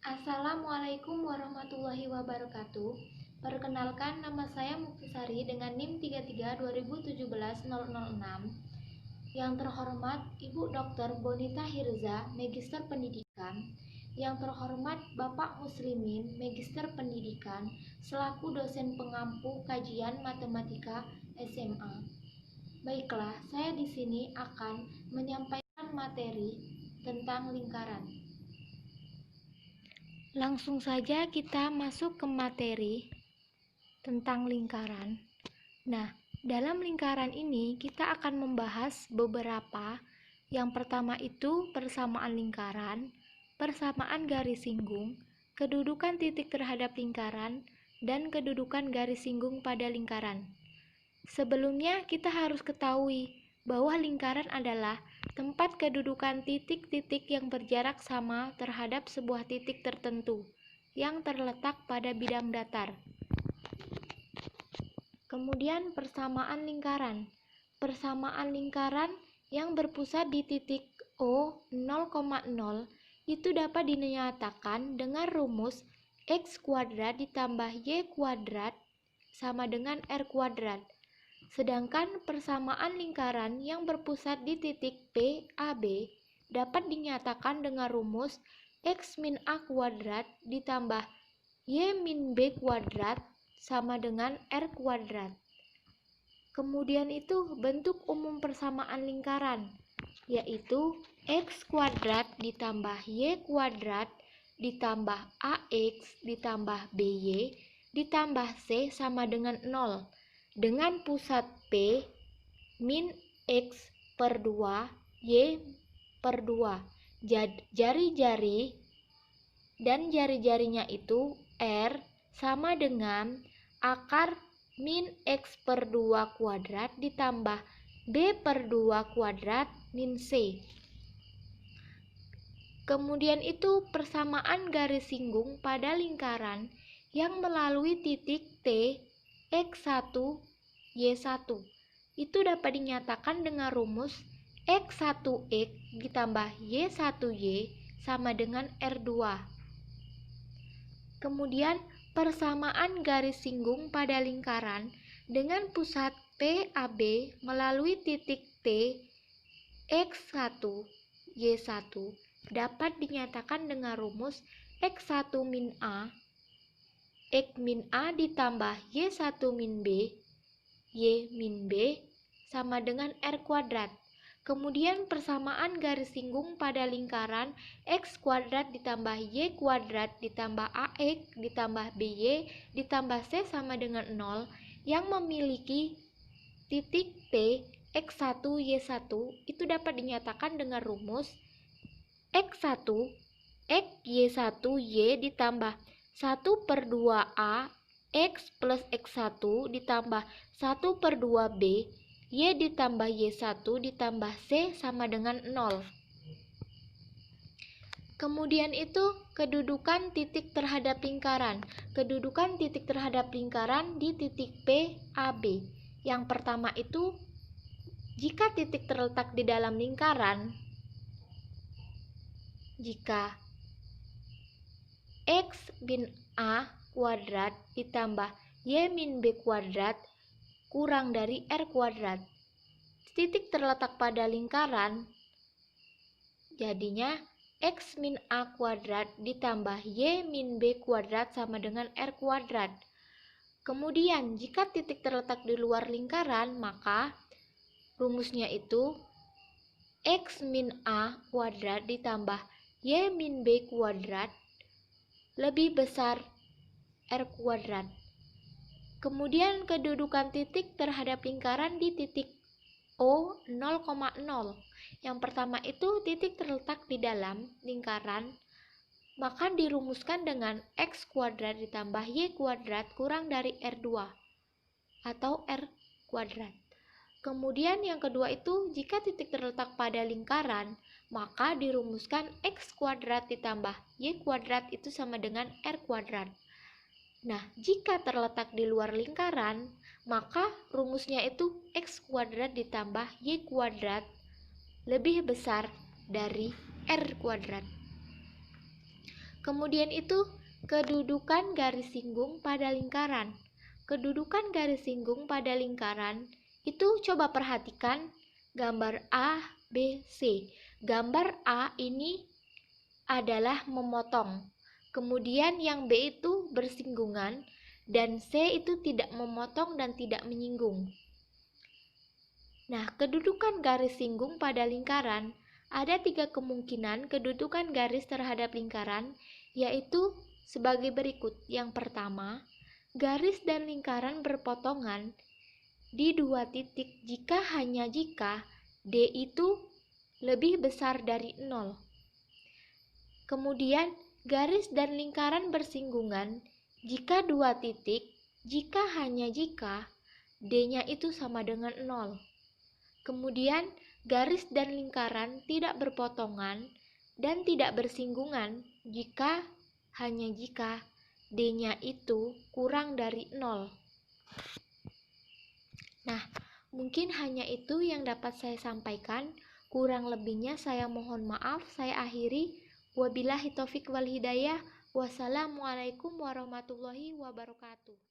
Assalamualaikum warahmatullahi wabarakatuh. Perkenalkan, nama saya Muktisari dengan NIM 33 2017 006. Yang terhormat Ibu Dr. Bonita Hirza, Magister Pendidikan. Yang terhormat Bapak Muslimin, Magister Pendidikan, selaku dosen pengampu kajian matematika SMA. Baiklah, saya di sini akan menyampaikan materi tentang lingkaran. Langsung saja kita masuk ke materi tentang lingkaran. Nah, dalam lingkaran ini kita akan membahas beberapa. Yang pertama itu persamaan lingkaran, persamaan garis singgung, kedudukan titik terhadap lingkaran, dan kedudukan garis singgung pada lingkaran. Sebelumnya kita harus ketahui bahwa lingkaran adalah tempat kedudukan titik-titik yang berjarak sama terhadap sebuah titik tertentu yang terletak pada bidang datar. Kemudian persamaan lingkaran. Persamaan lingkaran yang berpusat di titik O 0,0 itu dapat dinyatakan dengan rumus X kuadrat ditambah Y kuadrat sama dengan R kuadrat. Sedangkan persamaan lingkaran yang berpusat di titik P, AB dapat dinyatakan dengan rumus X min A kuadrat ditambah Y min B kuadrat sama dengan R kuadrat. Kemudian itu bentuk umum persamaan lingkaran, yaitu X kuadrat ditambah Y kuadrat ditambah AX ditambah BY ditambah C sama dengan 0. Dengan pusat P min X per 2 Y per 2. Jari-jari dan jari-jarinya itu R sama dengan akar min X per 2 kuadrat ditambah B per 2 kuadrat min C. Kemudian itu persamaan garis singgung pada lingkaran yang melalui titik T X1, Y1. Itu dapat dinyatakan dengan rumus X1X ditambah Y1Y sama dengan R2. Kemudian persamaan garis singgung pada lingkaran dengan pusat PAB melalui titik T X1, Y1 dapat dinyatakan dengan rumus X1 min A X min A ditambah Y1 min B, Y min B, sama dengan R kuadrat. Kemudian persamaan garis singgung pada lingkaran X kuadrat ditambah Y kuadrat ditambah AX ditambah BY ditambah C sama dengan 0 yang memiliki titik T X1, Y1 itu dapat dinyatakan dengan rumus X1, X, Y1, Y ditambah 1 per 2A X plus X1 ditambah 1 per 2B Y ditambah Y1 ditambah C sama dengan 0. Kemudian itu kedudukan titik terhadap lingkaran. Kedudukan titik terhadap lingkaran di titik P, AB. Yang pertama itu, jika titik terletak di dalam lingkaran, jika X min A kuadrat ditambah Y min B kuadrat kurang dari R kuadrat. Titik terletak pada lingkaran, jadinya X min A kuadrat ditambah Y min B kuadrat sama dengan R kuadrat. Kemudian, jika titik terletak di luar lingkaran, maka rumusnya itu X min A kuadrat ditambah Y min B kuadrat lebih besar R kuadrat. Kemudian kedudukan titik terhadap lingkaran di titik O 0,0. Yang pertama itu titik terletak di dalam lingkaran, maka dirumuskan dengan X kuadrat ditambah Y kuadrat kurang dari R2 atau R kuadrat. Kemudian yang kedua itu jika titik terletak pada lingkaran, maka dirumuskan X kuadrat ditambah Y kuadrat itu sama dengan R kuadrat. Nah, jika terletak di luar lingkaran, maka rumusnya itu X kuadrat ditambah Y kuadrat lebih besar dari R kuadrat. Kemudian itu kedudukan garis singgung pada lingkaran. Kedudukan garis singgung pada lingkaran itu coba perhatikan gambar A, B, C. Gambar A ini adalah memotong. Kemudian yang B itu bersinggungan dan C itu tidak memotong dan tidak menyinggung. Nah, kedudukan garis singgung pada lingkaran, ada 3 kemungkinan kedudukan garis terhadap lingkaran, yaitu sebagai berikut. Yang pertama, garis dan lingkaran berpotongan di 2 titik hanya jika D itu lebih besar dari 0. Kemudian, garis dan lingkaran bersinggungan jika 2 titik, hanya jika D-nya itu sama dengan 0. Kemudian, garis dan lingkaran tidak berpotongan dan tidak bersinggungan hanya jika D-nya itu kurang dari 0. Nah, mungkin hanya itu yang dapat saya sampaikan. Kurang lebihnya saya mohon maaf. Saya akhiri. Wabillahi taufik wal hidayah. Wassalamualaikum warahmatullahi wabarakatuh.